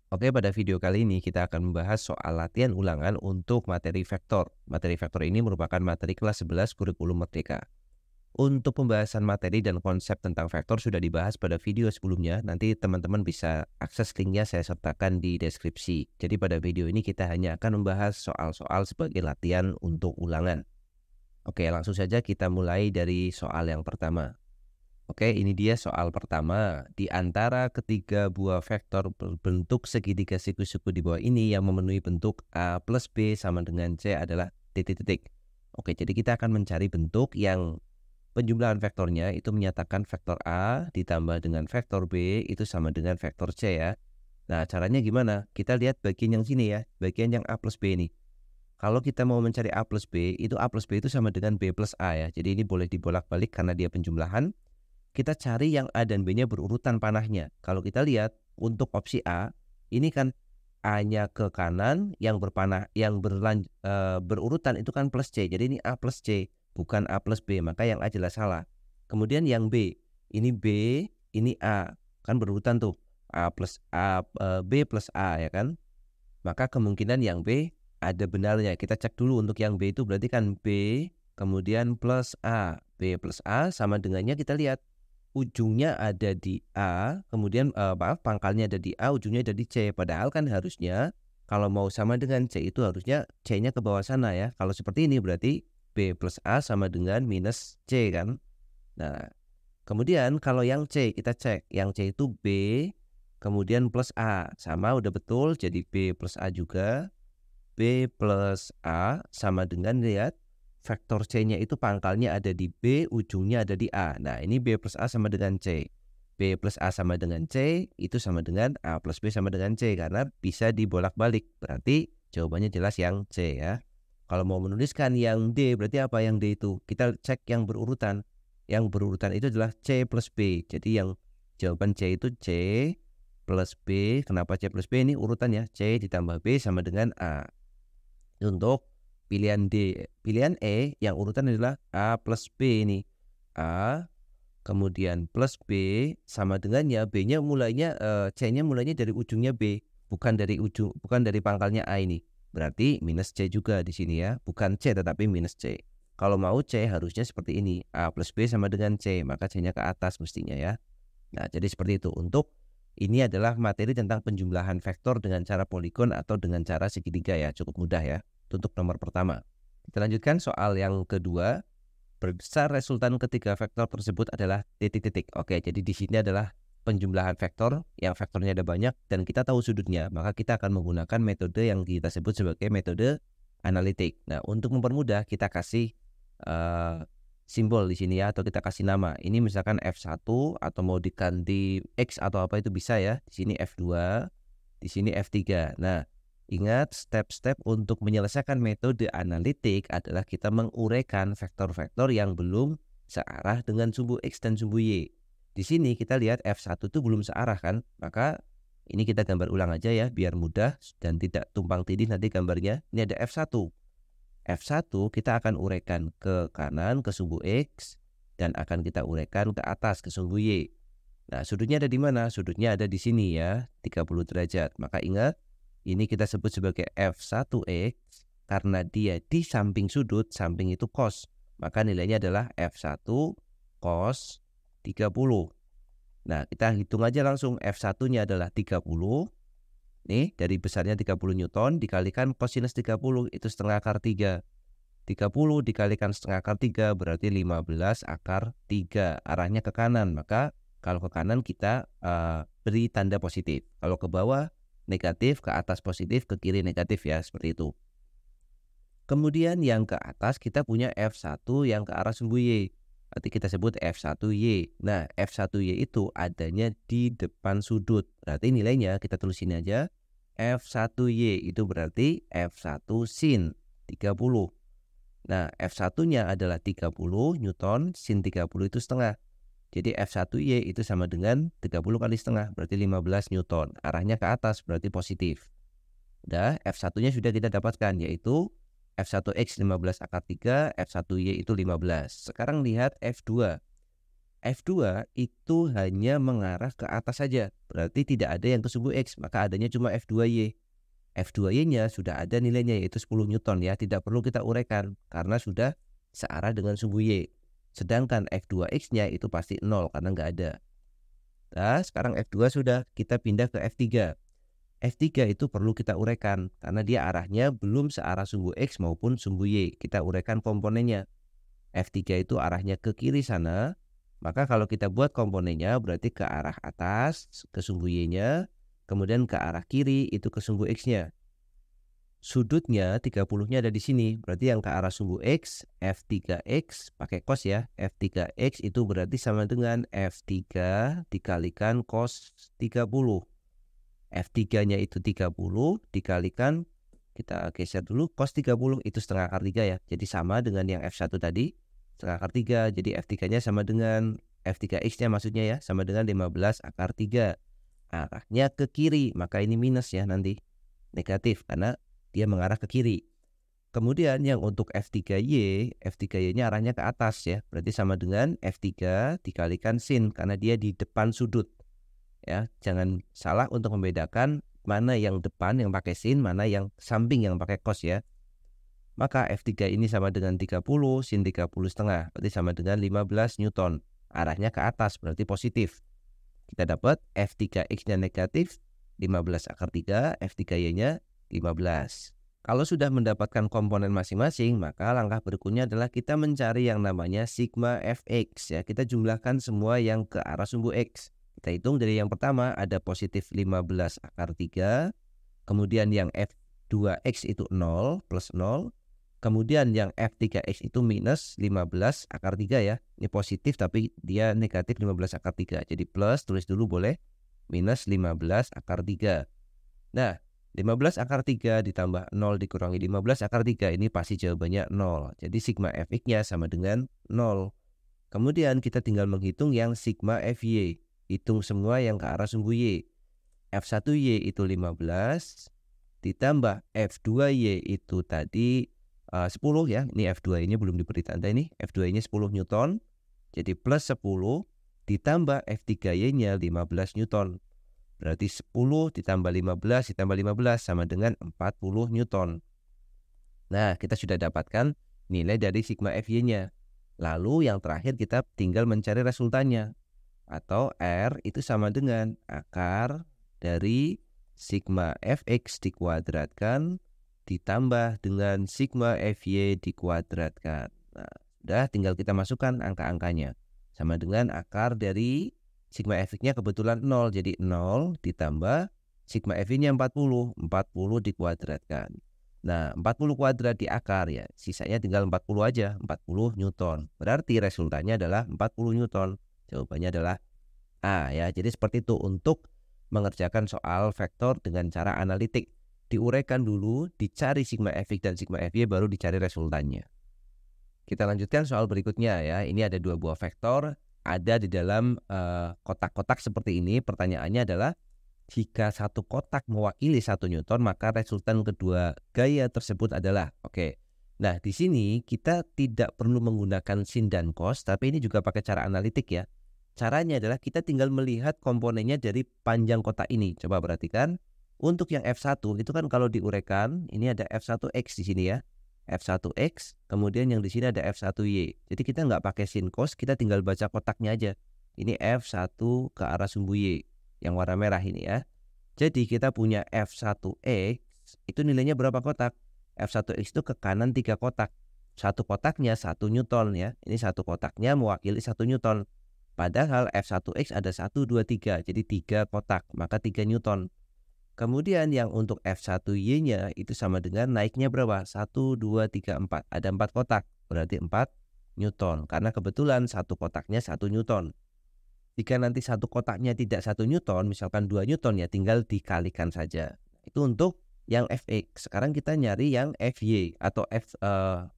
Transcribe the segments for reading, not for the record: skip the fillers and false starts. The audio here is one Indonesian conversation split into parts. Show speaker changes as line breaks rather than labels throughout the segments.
Oke, pada video kali ini kita akan membahas soal latihan ulangan untuk materi vektor. Materi vektor ini merupakan materi kelas 11 kurikulum Merdeka. Untuk pembahasan materi dan konsep tentang vektor sudah dibahas pada video sebelumnya. Nanti teman-teman bisa akses linknya saya sertakan di deskripsi. Jadi pada video ini kita hanya akan membahas soal-soal sebagai latihan untuk ulangan. Oke, langsung saja kita mulai dari soal yang pertama. Oke, ini dia soal pertama. Di antara ketiga buah vektor berbentuk segitiga siku-siku di bawah ini yang memenuhi bentuk A plus B sama dengan C adalah titik-titik. Oke, jadi kita akan mencari bentuk yang penjumlahan vektornya itu menyatakan vektor A ditambah dengan vektor B itu sama dengan vektor C ya. Nah, caranya gimana? Kita lihat bagian yang sini ya, bagian yang A plus B ini. Kalau kita mau mencari A plus B, itu A plus B itu sama dengan B plus A ya. Jadi ini boleh dibolak-balik karena dia penjumlahan. Kita cari yang A dan B-nya berurutan panahnya. Kalau kita lihat untuk opsi A, ini kan A-nya ke kanan, yang berpanah, berurutan itu kan plus C. Jadi ini A plus C, bukan A plus B. Maka yang A jelas salah. Kemudian yang B, ini B, ini A, kan berurutan tuh B plus A ya kan. Maka kemungkinan yang B ada benarnya. Kita cek dulu untuk yang B itu berarti kan B, kemudian plus A. B plus A sama dengannya kita lihat ujungnya ada di A, kemudian pangkalnya ada di A, ujungnya ada di C. Padahal kan harusnya kalau mau sama dengan C itu harusnya C-nya ke bawah sana ya. Kalau seperti ini berarti B plus A sama dengan minus C kan. Nah, kemudian kalau yang C kita cek, yang C itu B, kemudian plus A. Sama udah betul, jadi B plus A juga. B plus A sama dengan, lihat, vektor C-nya itu pangkalnya ada di B, ujungnya ada di A. Nah, ini B plus A sama dengan C. B plus A sama dengan C, itu sama dengan A plus B sama dengan C. Karena bisa dibolak-balik. Berarti jawabannya jelas yang C ya. Kalau mau menuliskan yang D, berarti apa yang D itu? Kita cek yang berurutan. Yang berurutan itu adalah C plus B. Jadi yang jawaban C itu C plus B. Kenapa C plus B? Ini urutannya. C ditambah B sama dengan A. Untuk pilihan D, pilihan E yang urutan adalah A plus B ini. A, kemudian plus B sama dengannya B-nya mulainya C-nya mulainya dari ujungnya B, bukan dari pangkalnya A ini. Berarti minus C juga di sini ya, bukan C tetapi minus C. Kalau mau C harusnya seperti ini, A plus B sama dengan C, maka C-nya ke atas mestinya ya. Nah, jadi seperti itu. Untuk ini adalah materi tentang penjumlahan vektor dengan cara poligon atau dengan cara segitiga ya. Cukup mudah ya. Untuk nomor pertama. Kita lanjutkan soal yang kedua. Besar resultan ketiga vektor tersebut adalah titik-titik. Oke, jadi di sini adalah penjumlahan vektor yang vektornya ada banyak dan kita tahu sudutnya. Maka kita akan menggunakan metode yang kita sebut sebagai metode analitik. Nah, untuk mempermudah kita kasih simbol di sini ya, atau kita kasih nama. Ini misalkan F1 atau mau diganti X atau apa itu bisa ya. Di sini F2, di sini F3. Nah, ingat step-step untuk menyelesaikan metode analitik adalah kita menguraikan vektor-vektor yang belum searah dengan sumbu X dan sumbu Y. Di sini kita lihat F1 itu belum searah kan, maka ini kita gambar ulang aja ya biar mudah dan tidak tumpang tindih nanti gambarnya. Ini ada F1. F1 kita akan uraikan ke kanan ke sumbu X dan akan kita uraikan ke atas ke sumbu Y. Nah, sudutnya ada di mana? Sudutnya ada di sini ya, 30 derajat. Maka ingat, ini kita sebut sebagai F1X karena dia di samping sudut, samping itu cos. Maka nilainya adalah F1 cos 30. Nah, kita hitung aja langsung. F1-nya adalah 30. Nih, dari besarnya 30 Newton dikalikan kosinus 30 itu setengah akar 3. 30 dikalikan setengah akar 3 berarti 15 akar 3. Arahnya ke kanan, maka kalau ke kanan kita beri tanda positif. Kalau ke bawah negatif, ke atas positif, ke kiri negatif ya, seperti itu. Kemudian yang ke atas kita punya F1 yang ke arah sumbu Y. Berarti kita sebut F1Y. Nah, F1Y itu adanya di depan sudut. Berarti nilainya kita tulis sini aja. F1Y itu berarti F1 sin 30. Nah, F1-nya adalah 30 Newton, sin 30 itu setengah. Jadi F1Y itu sama dengan 30 kali setengah, berarti 15 Newton. Arahnya ke atas, berarti positif. Udah, F1-nya sudah kita dapatkan, yaitu F1X 15 akar 3, F1Y itu 15. Sekarang lihat F2. F2 itu hanya mengarah ke atas saja, berarti tidak ada yang ke sumbu X, maka adanya cuma F2Y. F2Y-nya sudah ada nilainya yaitu 10 Newton ya, tidak perlu kita uraikan karena sudah searah dengan sumbu Y. Sedangkan F2X-nya itu pasti 0 karena nggak ada. Nah, sekarang F2 sudah, kita pindah ke F3. F3 itu perlu kita uraikan karena dia arahnya belum searah sumbu X maupun sumbu Y. Kita uraikan komponennya. F3 itu arahnya ke kiri sana, maka kalau kita buat komponennya berarti ke arah atas, ke sumbu Y-nya, kemudian ke arah kiri itu ke sumbu X-nya. Sudutnya 30-nya ada di sini, berarti yang ke arah sumbu X, F3X, pakai cos ya, F3X itu berarti sama dengan F3 dikalikan cos 30. F3-nya itu 30 dikalikan, kita geser dulu, cos 30 itu setengah akar 3 ya, jadi sama dengan yang F1 tadi, setengah akar 3, jadi F3-nya sama dengan F3X-nya maksudnya ya, sama dengan 15 akar 3. Arahnya ke kiri, maka ini minus ya nanti, negatif karena dia mengarah ke kiri. Kemudian yang untuk F3Y, F3Y-nya arahnya ke atas ya, berarti sama dengan F3 dikalikan sin karena dia di depan sudut. Ya, jangan salah untuk membedakan mana yang depan yang pakai sin, mana yang samping yang pakai cos ya. Maka F3 ini sama dengan 30, sin 30 setengah, berarti sama dengan 15 Newton. Arahnya ke atas, berarti positif. Kita dapat F3X-nya negatif, 15 akar 3, F3Y-nya 15. Kalau sudah mendapatkan komponen masing-masing, maka langkah berikutnya adalah kita mencari yang namanya sigma Fx ya. Kita jumlahkan semua yang ke arah sumbu X. Kita hitung dari yang pertama ada positif 15 akar 3, kemudian yang F2X itu 0 plus 0, kemudian yang F3X itu minus 15 akar 3 ya. Ini positif tapi dia negatif 15 akar 3. Jadi plus, tulis dulu boleh, minus 15 akar 3. Nah, 15 akar 3 ditambah 0 dikurangi 15 akar 3, ini pasti jawabannya 0. Jadi sigma Fx-nya sama dengan 0. Kemudian kita tinggal menghitung yang sigma Fy. Hitung semua yang ke arah sumbu Y. F1Y itu 15, ditambah F2Y itu tadi 10 ya. Ini F2Y-nya belum diberi tanda ini. F2Y-nya 10 Newton. Jadi plus 10 ditambah F3Y-nya 15 Newton. Berarti 10 ditambah 15 ditambah 15 sama dengan 40 Newton. Nah, kita sudah dapatkan nilai dari sigma Fy-nya. Lalu yang terakhir kita tinggal mencari resultannya. Atau R itu sama dengan akar dari sigma Fx dikuadratkan ditambah dengan sigma Fy dikuadratkan. Nah, sudah tinggal kita masukkan angka-angkanya. Sama dengan akar dari sigma Fx-nya kebetulan 0, jadi 0 ditambah sigma Fy-nya 40 dikuadratkan. Nah, 40 kuadrat di akar ya, sisanya tinggal 40 aja, 40 Newton. Berarti resultannya adalah 40 Newton. Jawabannya adalah A ya. Jadi seperti itu untuk mengerjakan soal vektor dengan cara analitik. Diuraikan dulu, dicari sigma Fx dan sigma Fy, baru dicari resultannya. Kita lanjutkan soal berikutnya ya. Ini ada dua buah vektor ada di dalam kotak-kotak seperti ini. Pertanyaannya adalah jika satu kotak mewakili 1 Newton, maka resultan kedua gaya tersebut adalah oke. Nah, di sini kita tidak perlu menggunakan sin dan cos, tapi ini juga pakai cara analitik ya. Caranya adalah kita tinggal melihat komponennya dari panjang kotak ini. Coba perhatikan. Untuk yang F1 itu kan kalau diuraikan, ini ada F1X di sini ya. F1X, kemudian yang di sini ada F1Y. Jadi kita nggak pakai sin cos, kita tinggal baca kotaknya aja. Ini F1 ke arah sumbu Y. Yang warna merah ini ya. Jadi kita punya F1X itu nilainya berapa kotak? F1X itu ke kanan 3 kotak. Satu kotaknya 1 Newton ya. Ini satu kotaknya mewakili 1 Newton. Padahal F1X ada 1, 2, 3. Jadi 3 kotak, maka 3 Newton. Kemudian yang untuk F1Y-nya itu sama dengan naiknya berapa? 1, 2, 3, 4. Ada 4 kotak, berarti 4 Newton. Karena kebetulan satu kotaknya 1 Newton. Jika nanti satu kotaknya tidak 1 Newton, misalkan 2 Newton ya tinggal dikalikan saja. Itu untuk yang Fx. Sekarang kita nyari yang Fy atau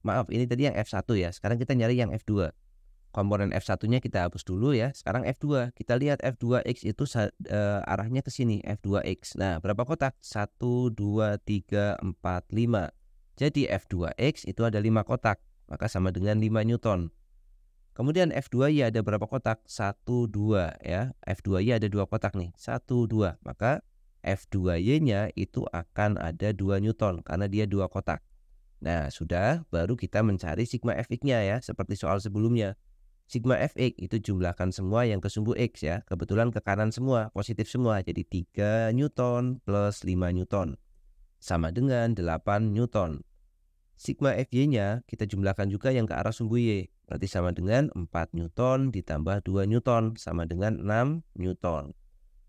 maaf ini tadi yang F1 ya. Sekarang kita nyari yang F2. Komponen F1-nya kita hapus dulu ya. Sekarang F2. Kita lihat F2X itu arahnya ke sini, F2X. Nah, berapa kotak? 1, 2, 3, 4, 5. Jadi F2X itu ada 5 kotak. Maka sama dengan 5 Newton. Kemudian F2Y ada berapa kotak? 1, 2 ya. F2Y ada 2 kotak nih, 1, 2. Maka F2Y-nya itu akan ada 2 Newton karena dia 2 kotak. Nah, sudah, baru kita mencari sigma Fx-nya ya, seperti soal sebelumnya. Sigma Fx itu jumlahkan semua yang ke sumbu X ya. Kebetulan ke kanan semua, positif semua. Jadi 3 Newton plus 5 Newton. Sama dengan 8 Newton. Sigma Fy-nya kita jumlahkan juga yang ke arah sumbu Y. Berarti sama dengan 4 Newton ditambah 2 Newton. Sama dengan 6 Newton.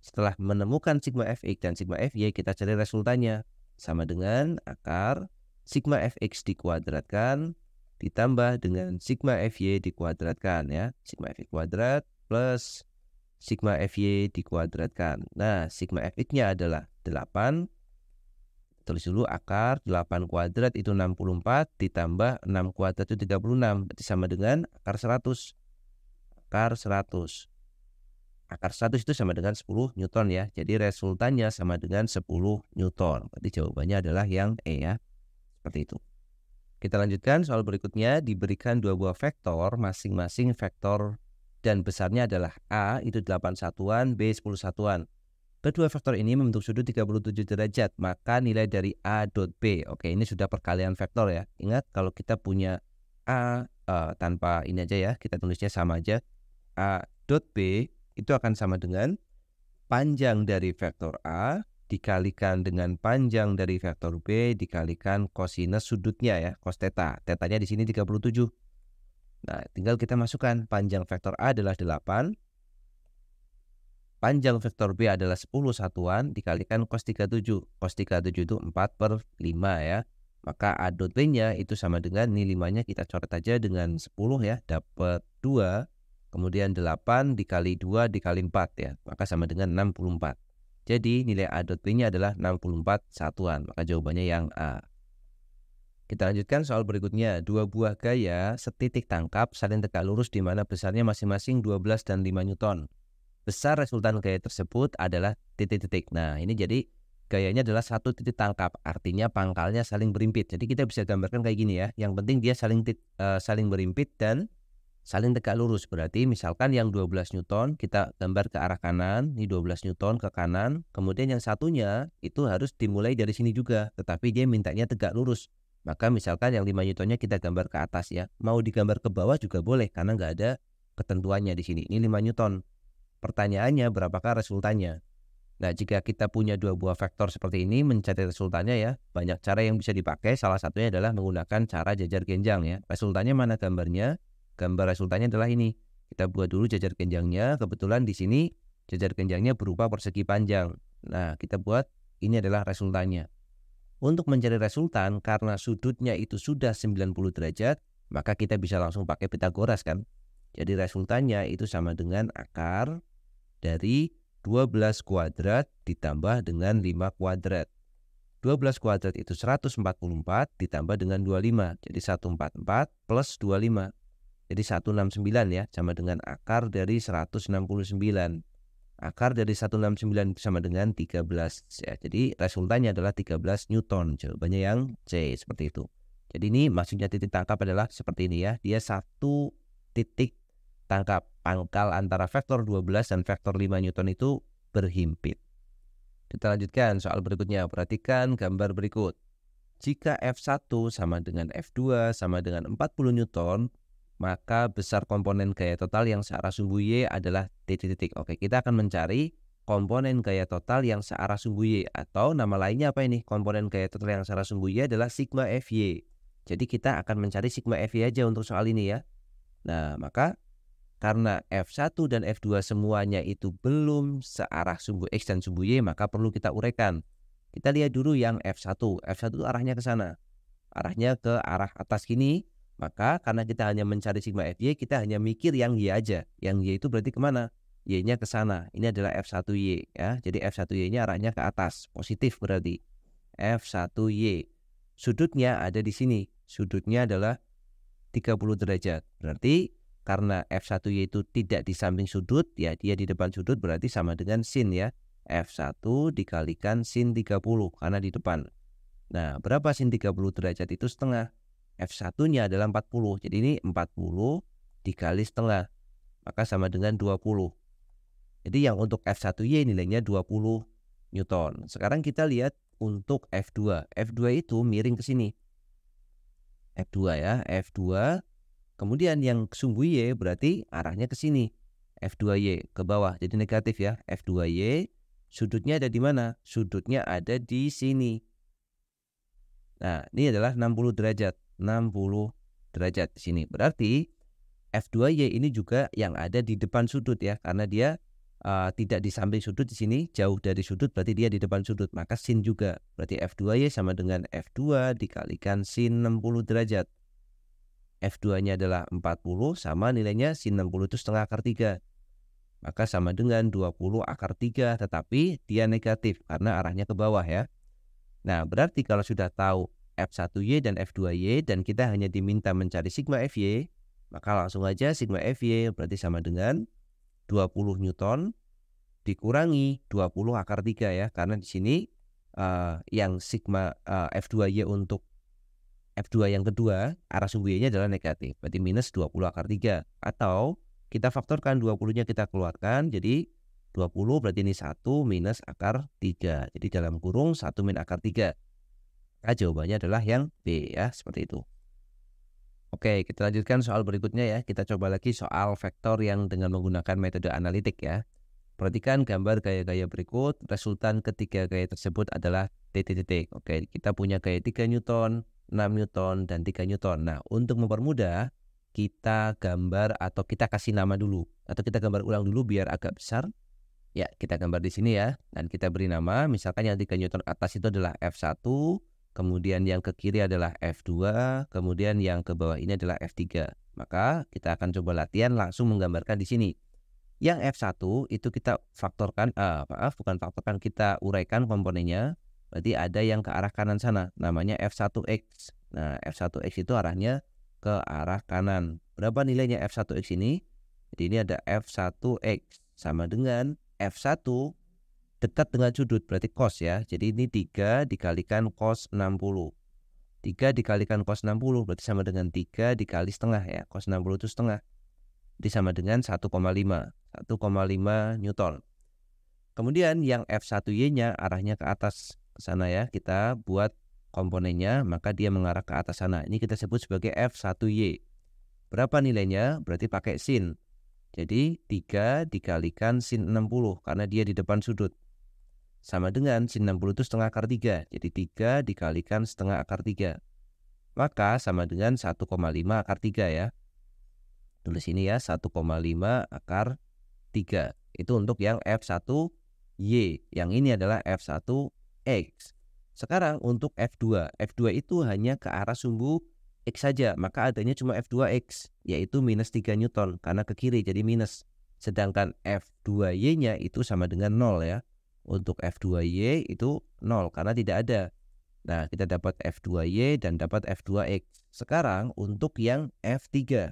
Setelah menemukan sigma Fx dan sigma Fy, kita cari resultannya. Sama dengan akar sigma Fx dikuadratkan ditambah dengan sigma Fy dikuadratkan ya. Sigma Fx kuadrat plus sigma Fy dikuadratkan. Nah, sigma Fx-nya adalah 8. Tulis dulu akar 8 kuadrat itu 64 ditambah 6 kuadrat itu 36. Berarti sama dengan akar 100. Akar 100. Akar 100 itu sama dengan 10 Newton ya. Jadi resultannya sama dengan 10 Newton. Berarti jawabannya adalah yang E ya. Seperti itu. Kita lanjutkan soal berikutnya. Diberikan 2 buah vektor, masing-masing vektor dan besarnya adalah A itu 8 satuan, B 10 satuan. Kedua vektor ini membentuk sudut 37 derajat. Maka nilai dari A dot B. Oke, ini sudah perkalian vektor ya. Ingat kalau kita punya A tanpa ini aja ya. Kita tulisnya sama aja. A dot B itu akan sama dengan panjang dari vektor A dikalikan dengan panjang dari vektor B dikalikan kosinus sudutnya ya, cos theta. Tetanya di sini 37. Nah, tinggal kita masukkan panjang vektor A adalah 8. Panjang vektor B adalah 10 satuan dikalikan cos 37. Cos 37 itu 4/5 ya. Maka A dot B-nya itu sama dengan, ini 5-nya kita coret aja dengan 10 ya, dapat 2. Kemudian 8 dikali 2 dikali 4 ya. Maka sama dengan 64. Jadi nilai A dot B-nya adalah 64 satuan. Maka jawabannya yang A. Kita lanjutkan soal berikutnya. 2 buah gaya setitik tangkap saling tegak lurus di mana besarnya masing-masing 12 dan 5 Newton. Besar resultan gaya tersebut adalah titik-titik. Nah, ini jadi gayanya adalah satu titik tangkap. Artinya pangkalnya saling berimpit. Jadi kita bisa gambarkan kayak gini ya. Yang penting dia saling berimpit dan saling tegak lurus. Berarti misalkan yang 12 Newton kita gambar ke arah kanan, ini 12 Newton ke kanan. Kemudian yang satunya itu harus dimulai dari sini juga, tetapi dia mintanya tegak lurus. Maka misalkan yang 5 Newtonnya kita gambar ke atas ya. Mau digambar ke bawah juga boleh karena nggak ada ketentuannya di sini. Ini 5 Newton. Pertanyaannya berapakah resultannya? Nah, jika kita punya 2 buah vektor seperti ini, mencari resultannya ya, banyak cara yang bisa dipakai. Salah satunya adalah menggunakan cara jajar genjang ya. Resultannya mana gambarnya? Gambar resultannya adalah ini. Kita buat dulu jajar genjangnya. Kebetulan di sini jajar genjangnya berupa persegi panjang. Nah, kita buat ini adalah resultannya. Untuk mencari resultan, karena sudutnya itu sudah 90 derajat, maka kita bisa langsung pakai Pitagoras kan. Jadi resultannya itu sama dengan akar dari 12 kuadrat ditambah dengan 5 kuadrat. 12 kuadrat itu 144 ditambah dengan 25. Jadi 144 plus 25. Jadi 169 ya, sama dengan akar dari 169. Akar dari 169 sama dengan 13 ya. Jadi resultannya adalah 13 Newton. Jawabannya yang C, seperti itu. Jadi ini maksudnya titik tangkap adalah seperti ini ya. Dia satu titik tangkap, pangkal antara vektor 12 dan vektor 5 Newton itu berhimpit. Kita lanjutkan soal berikutnya. Perhatikan gambar berikut. Jika F1 sama dengan F2 sama dengan 40 Newton, maka besar komponen gaya total yang searah sumbu Y adalah titik-titik. Oke, kita akan mencari komponen gaya total yang searah sumbu Y. Atau nama lainnya apa ini? Komponen gaya total yang searah sumbu Y adalah sigma Fy. Jadi kita akan mencari sigma Fy aja untuk soal ini ya. Nah, maka karena F1 dan F2 semuanya itu belum searah sumbu X dan sumbu Y, maka perlu kita uraikan. Kita lihat dulu yang F1. F1 itu arahnya ke sana. Arahnya ke arah atas gini. Maka karena kita hanya mencari sigma Fy, kita hanya mikir yang Y aja. Yang Y itu berarti kemana? Y-nya ke sana. Ini adalah F1Y ya. Jadi F1Y-nya arahnya ke atas. Positif berarti. F1Y. Sudutnya ada di sini. Sudutnya adalah 30 derajat. Berarti karena F1Y itu tidak di samping sudut, ya dia di depan sudut berarti sama dengan sin ya. F1 dikalikan sin 30 karena di depan. Nah, berapa sin 30 derajat itu setengah? F1-nya adalah 40. Jadi ini 40 dikali setengah, maka sama dengan 20. Jadi yang untuk F1Y nilainya 20 Newton. Sekarang kita lihat untuk F2. F2 itu miring ke sini. F2 ya, F2. Kemudian yang sumbu Y berarti arahnya ke sini. F2Y ke bawah, jadi negatif ya. F2Y sudutnya ada di mana? Sudutnya ada di sini. Nah, ini adalah 60 derajat. 60 derajat di sini. Berarti F2Y ini juga yang ada di depan sudut ya, karena dia tidak di samping sudut di sini, jauh dari sudut berarti dia di depan sudut, maka sin juga. Berarti F2Y sama dengan F2 dikalikan sin 60 derajat. F2-nya adalah 40, sama nilainya sin 60 itu setengah akar 3. Maka sama dengan 20 akar 3, tetapi dia negatif karena arahnya ke bawah ya. Nah, berarti kalau sudah tahu F1Y dan F2Y dan kita hanya diminta mencari sigma Fy, maka langsung aja sigma Fy berarti sama dengan 20 Newton dikurangi 20 akar 3 ya. Karena di sini yang sigma F2Y untuk F2 yang kedua, arah sumbu Y-nya adalah negatif. Berarti minus 20 akar 3. Atau kita faktorkan 20-nya kita keluarkan. Jadi 20 berarti ini 1 minus akar 3. Jadi dalam kurung 1 min akar 3. Nah, jawabannya adalah yang B ya, seperti itu. Oke, kita lanjutkan soal berikutnya ya. Kita coba lagi soal vektor yang dengan menggunakan metode analitik ya. Perhatikan gambar gaya-gaya berikut. Resultan ketiga gaya tersebut adalah titik-titik. Oke, kita punya gaya 3 Newton, 6 Newton, dan 3 Newton. Nah, untuk mempermudah, kita gambar atau kita kasih nama dulu. Atau kita gambar ulang dulu biar agak besar. Ya, kita gambar di sini ya. Dan kita beri nama, misalkan yang 3 Newton atas itu adalah F1, kemudian yang ke kiri adalah F2, kemudian yang ke bawah ini adalah F3. Maka kita akan coba latihan langsung menggambarkan di sini. Yang F1 itu kita faktorkan, kita uraikan komponennya. Berarti ada yang ke arah kanan sana, namanya F1X. Nah, F1X itu arahnya ke arah kanan. Berapa nilainya F1X ini? Jadi ini ada F1X sama dengan F1 dekat dengan sudut, berarti cos ya. Jadi ini 3 dikalikan cos 60. 3 dikalikan cos 60 berarti sama dengan 3 dikali setengah ya. Cos 60 itu setengah. Jadi sama dengan 1,5. 1,5 Newton. Kemudian yang F1Y-nya arahnya ke atas ke sana ya. Kita buat komponennya, maka dia mengarah ke atas sana. Ini kita sebut sebagai F1Y. Berapa nilainya? Berarti pakai sin. Jadi 3 dikalikan sin 60 karena dia di depan sudut. Sama dengan sin 60 itu setengah akar 3. Jadi 3 dikalikan setengah akar 3. Maka sama dengan 1,5 akar 3 ya. Tulis ini ya, 1,5 akar 3. Itu untuk yang F1Y. Yang ini adalah F1X. Sekarang untuk F2. F2 itu hanya ke arah sumbu X saja. Maka adanya cuma F2X. Yaitu minus 3 Newton. Karena ke kiri jadi minus. Sedangkan F2Y-nya itu sama dengan 0 ya. Untuk F2Y itu 0 karena tidak ada. Nah, kita dapat F2Y dan dapat F2X. Sekarang untuk yang F3.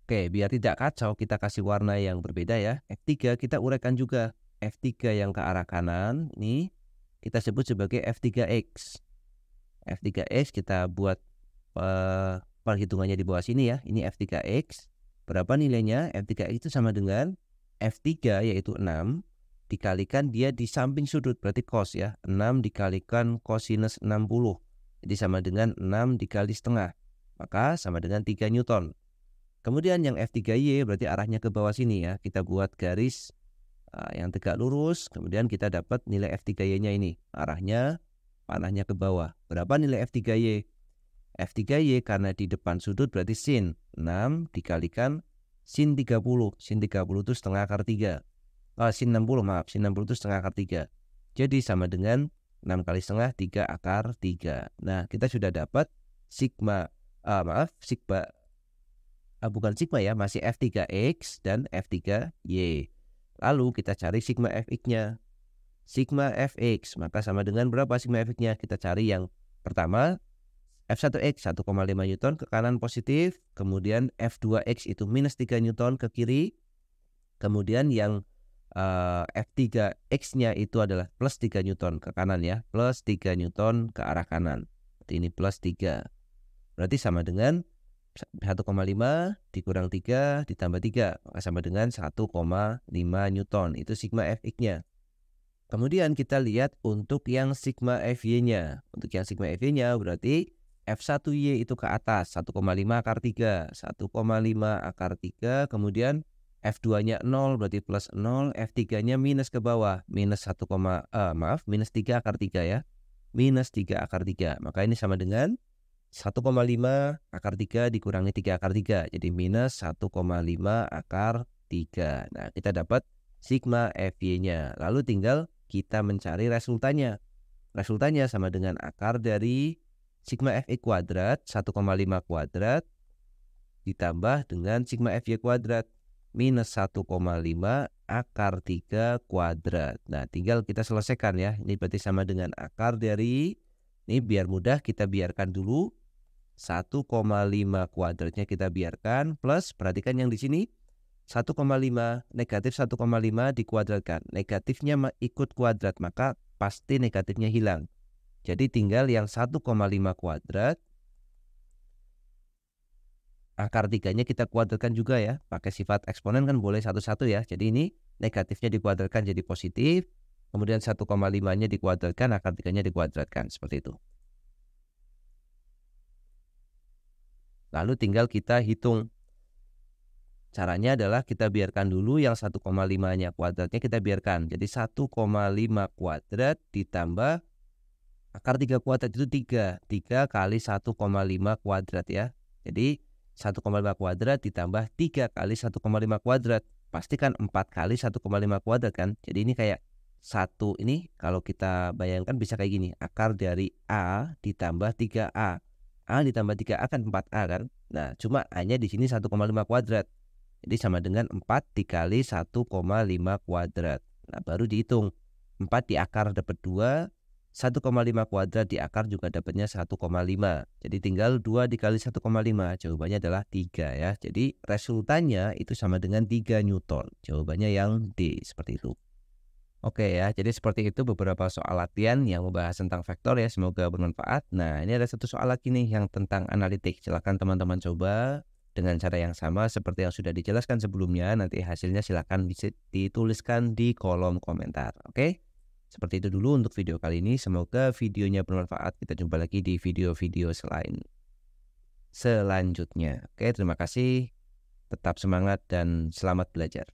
Oke, biar tidak kacau kita kasih warna yang berbeda ya. F3 kita uraikan juga. F3 yang ke arah kanan ini kita sebut sebagai F3X. F3X kita buat perhitungannya di bawah sini ya. Ini F3X. Berapa nilainya? F3X itu sama dengan F3 yaitu 6 dikalikan dia di samping sudut, berarti cos ya. 6 dikalikan cosinus 60. Jadi sama dengan 6 dikali setengah. Maka sama dengan 3 Newton. Kemudian yang F3Y berarti arahnya ke bawah sini ya. Kita buat garis yang tegak lurus. Kemudian kita dapat nilai F3Y-nya ini. Arahnya panahnya ke bawah. Berapa nilai F3Y? F3Y karena di depan sudut berarti sin. 6 dikalikan sin 30. Sin 30 itu setengah akar 3. Sin 60 maaf. Sin 60 itu setengah akar 3. Jadi sama dengan 6 kali setengah 3 akar 3. Nah, kita sudah dapat sigma. Bukan sigma ya, masih F3X dan F3Y. Lalu kita cari sigma Fx-nya. Sigma Fx, maka sama dengan berapa sigma Fx-nya? Kita cari yang pertama, F1X 1,5 Newton ke kanan positif. Kemudian F2X itu minus 3 Newton ke kiri. Kemudian yang F3X-nya itu adalah plus 3 Newton ke kanan ya. Plus 3 Newton ke arah kanan. Berarti ini plus 3. Berarti sama dengan 1,5 dikurang 3 ditambah 3, maka sama dengan 1,5 Newton. Itu sigma Fx-nya. Kemudian kita lihat untuk yang sigma Fy-nya. Untuk yang sigma Fy-nya berarti F1Y itu ke atas, 1,5 akar 3. 1,5 akar 3, kemudian F2-nya 0, berarti plus 0. F3-nya minus ke bawah, minus 3 akar 3 ya. Minus 3 akar 3. Maka ini sama dengan 1,5 akar 3 dikurangi 3 akar 3. Jadi minus 1,5 akar 3. Nah, kita dapat sigma Fy-nya. Lalu tinggal kita mencari resultannya. Resultannya sama dengan akar dari sigma Fi kuadrat 1,5 kuadrat ditambah dengan sigma Fy kuadrat minus 1,5 akar 3 kuadrat. Nah, tinggal kita selesaikan ya. Ini berarti sama dengan akar dari, ini biar mudah kita biarkan dulu, 1,5 kuadratnya kita biarkan, plus perhatikan yang di sini 1,5 negatif 1,5 dikuadratkan. Negatifnya ikut kuadrat, maka pasti negatifnya hilang. Jadi tinggal yang 1,5 kuadrat, akar 3-nya kita kuadratkan juga ya. Pakai sifat eksponen kan boleh satu-satu ya. Jadi ini negatifnya dikuadratkan jadi positif. Kemudian 1,5-nya dikuadratkan, akar 3-nya dikuadratkan. Seperti itu. Lalu tinggal kita hitung. Caranya adalah kita biarkan dulu yang 1,5-nya kuadratnya kita biarkan. Jadi 1,5 kuadrat ditambah akar 3 kuadrat itu 3. 3 kali 1,5 kuadrat ya. Jadi 1,5 kuadrat ditambah 3 kali 1,5 kuadrat. Pastikan 4 kali 1,5 kuadrat kan. Jadi ini kayak 1 ini kalau kita bayangkan bisa kayak gini. Akar dari A ditambah 3A. A ditambah 3A kan 4A kan. Nah, cuma A-nya di sini 1,5 kuadrat. Jadi sama dengan 4 dikali 1,5 kuadrat. Nah, baru dihitung. 4 di akar dapat 2. 1,5 kuadrat di akar juga dapatnya 1,5. Jadi tinggal 2 dikali 1,5. Jawabannya adalah 3 ya. Jadi resultannya itu sama dengan 3 Newton. Jawabannya yang D. Seperti itu. Oke ya, jadi seperti itu beberapa soal latihan yang membahas tentang vektor ya. Semoga bermanfaat. Nah, ini ada satu soal lagi nih yang tentang analitik. Silahkan teman-teman coba dengan cara yang sama seperti yang sudah dijelaskan sebelumnya. Nanti hasilnya silahkan bisa dituliskan di kolom komentar. Oke? Seperti itu dulu untuk video kali ini. Semoga videonya bermanfaat. Kita jumpa lagi di video-video selanjutnya. Oke, terima kasih. Tetap semangat dan selamat belajar.